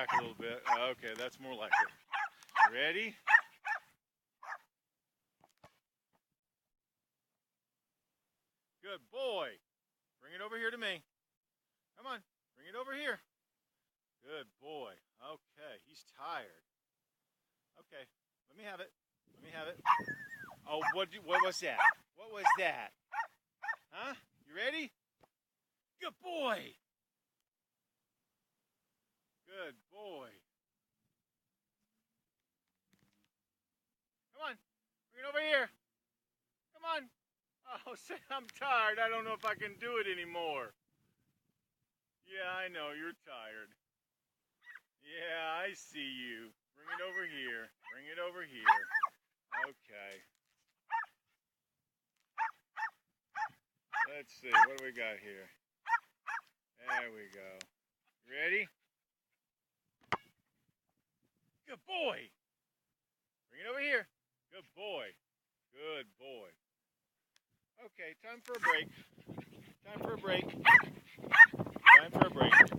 back a little bit. Okay, that's more like it. Ready? Good boy. Bring it over here to me. Come on, bring it over here. Good boy. Okay, he's tired. Okay, let me have it. Let me have it. Oh, what was that? What was that? Huh? You ready? Good boy. Good boy. Come on, bring it over here. Come on. Oh, say I'm tired. I don't know if I can do it anymore. Yeah, I know, you're tired. Yeah, I see you. Bring it over here. Bring it over here. Okay. Let's see, what do we got here? There we go. You ready? Good boy. Bring it over here. Good boy. Good boy. Okay, time for a break. Time for a break. Time for a break.